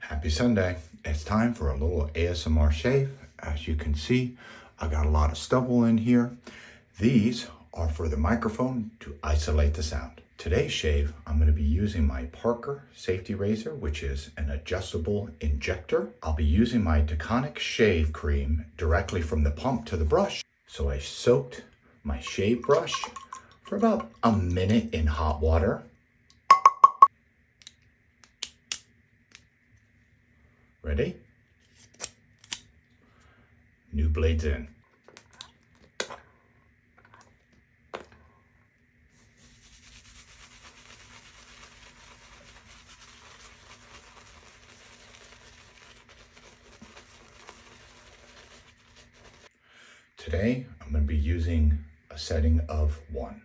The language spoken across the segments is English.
Happy Sunday. It's time for a little ASMR shave. As you can see, I got a lot of stubble in here. These are for the microphone to isolate the sound. Today's shave, I'm going to be using my Parker safety razor, which is an adjustable injector. I'll be using my Taconic shave cream directly from the pump to the brush. So I soaked my shave brush for about a minute in hot water. Ready? New blades in. Today, I'm going to be using a setting of 1.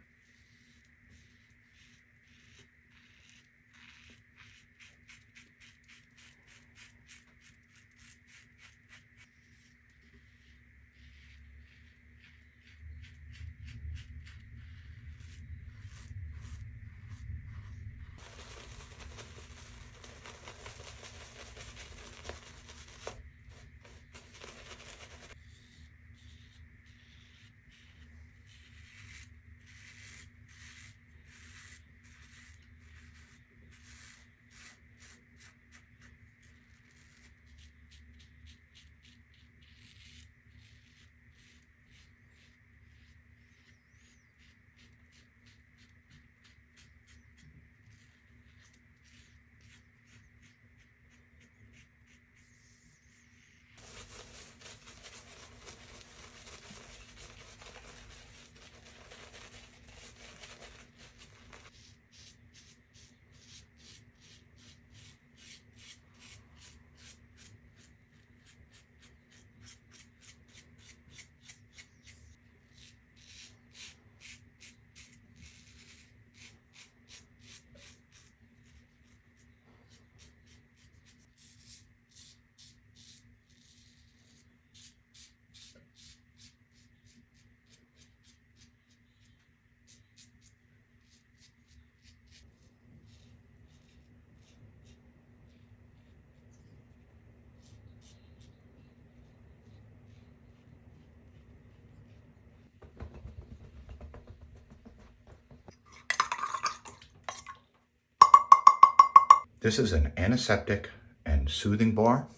This is an antiseptic and soothing bar.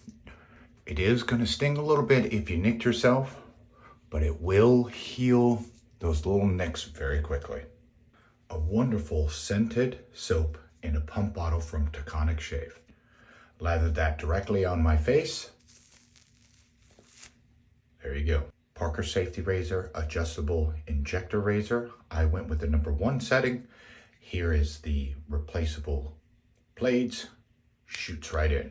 It is going to sting a little bit if you nicked yourself, but it will heal those little nicks very quickly. A wonderful scented soap in a pump bottle from Taconic Shave. Lathered that directly on my face. There you go. Parker Safety Razor, adjustable injector razor. I went with the number 1 setting. Here is the replaceable blades. Shoots right in.